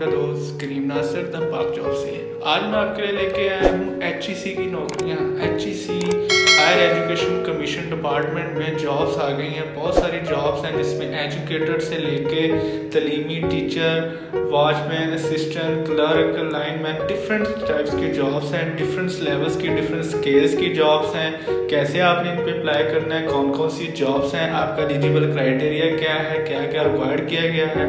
आपका दोस्त करीम नासिर द पाक जॉब से। आज मैं आपके लिए लेके आया हूँ HEC की नौकरियाँ। HEC higher education commission department में जॉब्स आ गई हैं। बहुत सारी जॉब्स हैं जिसमें एजुकेटर से लेके तलीमी teacher, watchman, assistant, clerk, lineman, different types की जॉब्स हैं। डिफरेंट लेवल्स की, डिफरेंट स्केल्स की जॉब्स हैं। कैसे आपने इन पे अप्लाई करना है, कौन कौन सी जॉब्स हैं, आपका एलिजिबल क्राइटेरिया क्या है, क्या क्या रिक्वायर्ड किया गया है,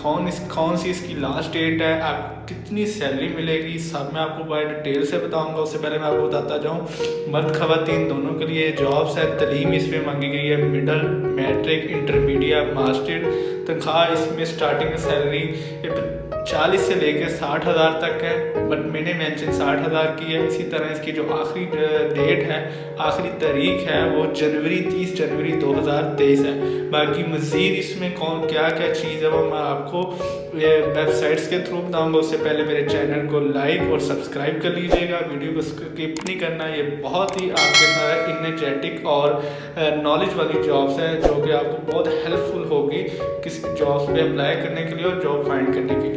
कौन सी इसकी लास्ट डेट है, आप कितनी सैलरी मिलेगी, सब मैं आपको बाय डिटेल से बताऊंगा। उससे पहले मैं आपको बताता जाऊँ, मर्द खवातीन दोनों के लिए जॉब्स है। तलीम इसमें मांगी गई है मिडल, मैट्रिक, इंटरमीडिएट, मास्टर। तनख्वाह इसमें स्टार्टिंग सैलरी 40 से लेकर 60,000 तक है, बट मैंने मेंशन 60,000 की है। इसी तरह इसकी जो आखिरी डेट है, आखिरी तारीख है, वो 30 जनवरी 2023 है। बाकी मज़ीद इसमें कौन क्या क्या चीज़ है वो मैं आपको वेबसाइट्स के थ्रू बताऊँगा। उससे पहले मेरे चैनल को लाइक और सब्सक्राइब कर लीजिएगा, वीडियो को स्किप नहीं करना। ये बहुत ही आपके साथ इनर्जेटिक और नॉलेज वाली जॉब्स है जो कि आपको बहुत हेल्पफुल होगी किसी जॉब्स पे अप्लाई करने के लिए और जॉब फाइंड करने के लिए।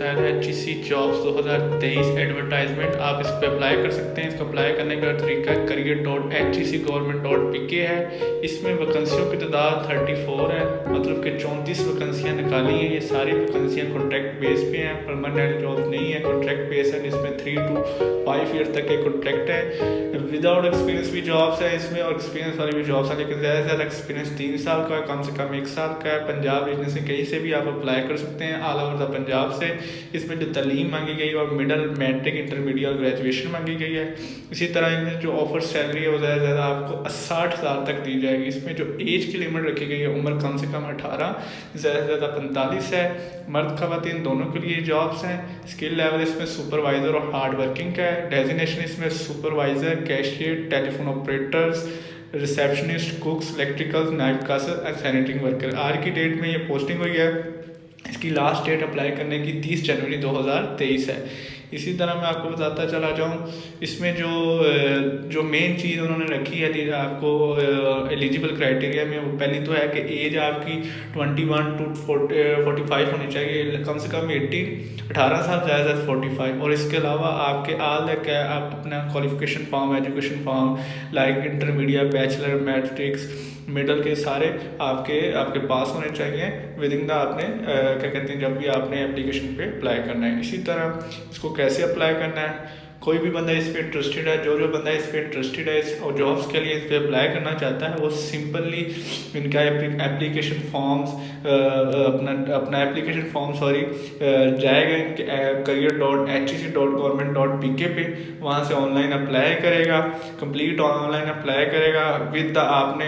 HEC जॉब्स 2023 एडवर्टाइजमेंट, आप इस पर अप्लाई कर सकते हैं। इसको अप्लाई करने का तरीका career.hecgovernment.pk है। इसमें वैकेंसियों की तादाद 34 है, मतलब कि 34 वैकेंसियाँ निकाली हैं। ये सारी वैकेंसियाँ कॉन्ट्रैक्ट बेस पे हैं, परमानेंट जॉब नहीं है, कॉन्ट्रैक्ट बेस है। जिसमें 3 to 5 ईयर तक के कॉन्ट्रैक्ट है। विदाउट एक्सपीरियंस भी जॉब्स है इसमें और एक्सपीरियंस वाली भी जॉब्स है, लेकिन ज़्यादा से ज़्यादा एक्सपीरियंस 3 साल का है, कम से कम 1 साल का है। पंजाब रीजन से कहीं से भी आप अप्लाई कर सकते हैं, ऑल ओवर द पंजाब से। इसमें जो तालीम मांगी गई है और मिडल, मैट्रिक, इंटरमीडिएट और ग्रेजुएशन मांगी गई है। इसी तरह इनमें जो ऑफर सैलरी है वो ज़्यादा से ज़्यादा आपको 60,000 तक दी जाएगी। इसमें जो एज की लिमिट रखी गई है, उम्र कम से कम 18, ज़्यादा से ज़्यादा 45 है। मर्द खवातीन दोनों के लिए जॉब्स हैं। स्किल लेवल इसमें सुपरवाइज़र और हार्ड वर्किंग का है। डेजिग्नेशन इसमें supervisor, cashier, telephone operators, receptionist, cooks, electricals, knife कासर और सैनिटरी वर्कर। आज की डेट में ये पोस्टिंग हुई है। इसकी लास्ट डेट अप्लाई करने की 30 जनवरी 2023 है। इसी तरह मैं आपको बताता चला जाऊँ, इसमें जो मेन चीज़ उन्होंने रखी है आपको एलिजिबल क्राइटेरिया में, वो पहली तो है कि एज आपकी 21 to 45 होनी चाहिए, कम से कम 18 साल, ज़्यादा से 45। और इसके अलावा आपके आप अपना qualification form, education form like intermediate, bachelor, matrix, middle के सारे आपके पास होने चाहिए विद इन द आपने क्या कहते हैं जब भी आपने एप्लीकेशन पे अप्लाई करना है। इसी तरह इसको कैसे अप्लाई करना है, कोई भी बंदा इस पर इंटरेस्टेड है, जो बंदा इस पर इंटरेस्टेड है और जॉब्स के लिए इस पर अप्लाई करना चाहता है, वो सिंपली इनका एप्लीकेशन फॉर्म्स अपना एप्लीकेशन फॉर्म जाएगा इनके career.hec.government.pk पे, वहाँ से ऑनलाइन अप्लाई करेगा, कंप्लीट ऑनलाइन अप्लाई करेगा विद द आपने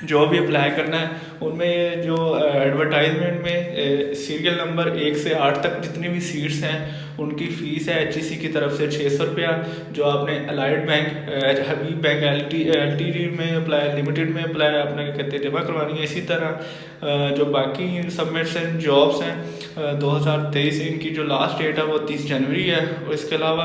जो भी अप्लाई करना है उनमें ये जो एडवर्टाइजमेंट में सीरियल नंबर 1 से 8 तक जितनी भी सीट्स हैं उनकी फ़ीस है HEC की तरफ से 600 रुपया। जो आपने अलाइड बैंक, हबीब बैंक, LTD में अप्लाई, लिमिटेड में अप्लाई आपने कहते हैं जमा करवानी है। इसी तरह जो बाकी सबमिट्स हैं जॉब्स हैं 2023 इनकी जो लास्ट डेट है वो 30 जनवरी है। और इसके अलावा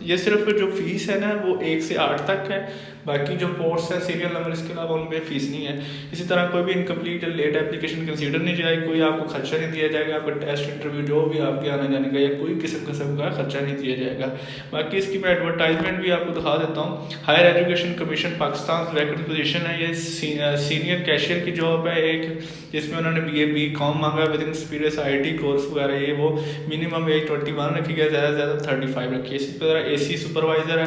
ये सिर्फ जो फ़ीस है ना वो 1 से 8 तक है, बाकी जो पोर्ट्स हैं सीरियल नंबर इसके अलावा उनमें फ़ीस नहीं है। इसी तरह कोई भी इनकम्प्लीट लेट एप्लीकेशन कंसीडर नहीं जाएगी, कोई आपको खर्चा नहीं दिया जाएगा, आपका टेस्ट इंटरव्यू जो भी आपके आने जाने का या कोई किस्म का खर्चा नहीं दिया जाएगा। बाकी इसकी मैं एडवर्टाइजमेंट भी आपको दिखा देता हूँ। Higher education commission Pakistan vacant position है। ये सीनियर कैशियर की जॉब है एक, जिसमें उन्होंने BA/BCom मांगा with in experience, IT course वगैरह ये वो। मिनिमम एज 21 रखी गया, ज़्यादा से ज़्यादा 35 रखी है। इसी तरह AC सुपरवाइज़र है,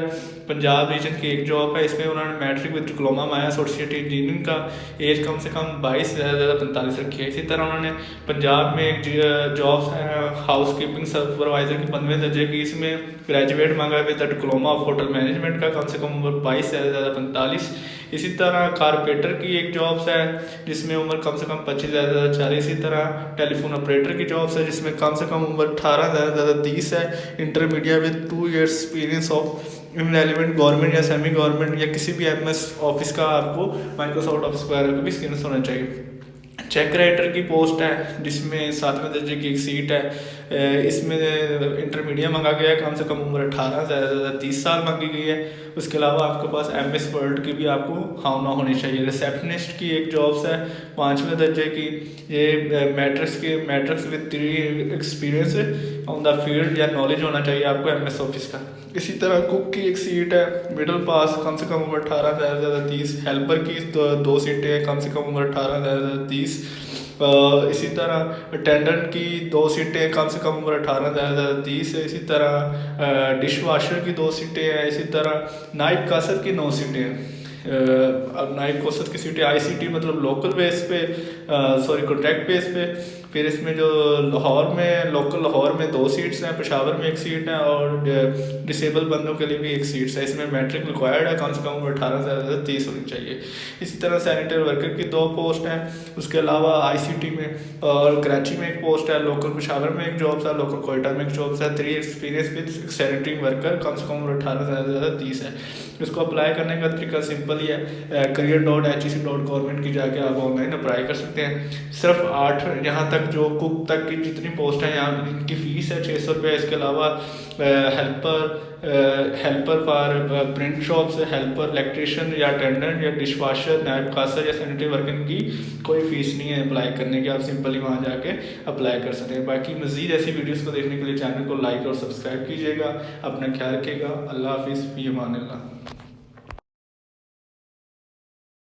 पंजाब रीजन की एक जॉब है। इसमें उन्होंने मैट्रिक विद डिप्लोमा माया एसोसिएट इंजीनियरिंग का, एज कम से कम 22 से ज़्यादा 45 रखी है। इसी तरह उन्होंने पंजाब में एक जॉब्स है हाउस कीपिंग सुपरवाइज़र की 15वें दर्जे की, इसमें ग्रेजुएट मांगा with diploma of hotel management का, कम से कम उम्र 22 से ज़्यादा 45। इसी तरह कारपेंटर की एक जॉब्स है जिसमें उम्र कम से कम 25 से ज़्यादा 40। इसी तरह टेलीफोन ऑपरेटर की जॉब्स है जिसमें कम से कम उम्र 18 से ज़्यादा 30 है। Intermediate with 2 years experience of in relevant government या सेमी गवर्नमेंट या किसी भी MS ऑफिस का, आपको माइक्रोसॉफ्ट ऑफिस वगैरह का भी एक्सपीरियंस होना चाहिए। चेक राइटर की पोस्ट है जिसमें 7वें दर्जे की एक सीट है। इसमें इंटरमीडिएट मांगा गया है, कम से कम उम्र 18 ज़्यादा से ज़्यादा 30 साल मांगी गई है। उसके अलावा आपके पास MS वर्ड की भी आपको हाँ ना होनी चाहिए। रिसेप्शनिस्ट की एक जॉब्स है 5वें दर्जे की, ये matrix with 3 experience on the field या नॉलेज होना चाहिए आपको MS ऑफिस का। इसी तरह कुक की एक सीट है मिडिल पास, कम से कम उम्र 18 ज़्यादा से ज़्यादा 30। हेल्पर की 2 सीटें हैं, कम से कम उम्र 18 ज़्यादा से ज़्यादा 30। इसी तरह अटेंडेंट की 2 सीटें, कम से कम उम्र 18 ज़्यादा से ज़्यादा 30 है। इसी तरह डिश वाशर की 2 सीटें हैं। इसी तरह नाइब कासर की 9 सीटें हैं। अब नाइब कासर की सीटें ICT मतलब लोकल बेस पे, कॉन्ट्रैक्ट बेस पे। फिर इसमें जो लोकल लाहौर में 2 सीट्स हैं, पेशावर में 1 सीट है और डिसेबल बंदों के लिए भी 1 सीट्स है। इसमें मैट्रिक रिक्वायर्ड है, कम से कम उम्र 18 से ज़्यादा 30 होनी चाहिए। इसी तरह सैनिटरी वर्कर की 2 पोस्ट हैं। उसके अलावा ICT में और कराची में 1 पोस्ट है, लोकल पेशावर में 1 जॉब्स है, लोकल कोयटा में 1 जॉब्स है। 3 एक्सपीरियंस विद सैनिटरी वर्कर, कम से कम उम्र 18 से ज़्यादा 30 है। इसको अप्लाई करने का तरीका सिंपल ही है, career.hec.government की जाके आप ऑनलाइन अप्लाई कर सकते हैं। सिर्फ 8 यहाँ तक जो कुक तक की जितनी पोस्ट हैं यहाँ इनकी फ़ीस है 600 रुपये। इसके अलावा helper for print shops, helper electrician या अटेंडेंट या डिश वाशर, नाइब कासर या सैनिटरी वर्कर की कोई फ़ीस नहीं है अप्लाई करने की। आप सिंपली वहाँ जाके अप्लाई कर सकते हैं। बाकी मज़ीद ऐसी वीडियोज़ को देखने के लिए चैनल को लाइक और सब्सक्राइब कीजिएगा। अपना ख्याल रखिएगा। अल्लाह हाफिज़, फ़ी अमान अल्लाह।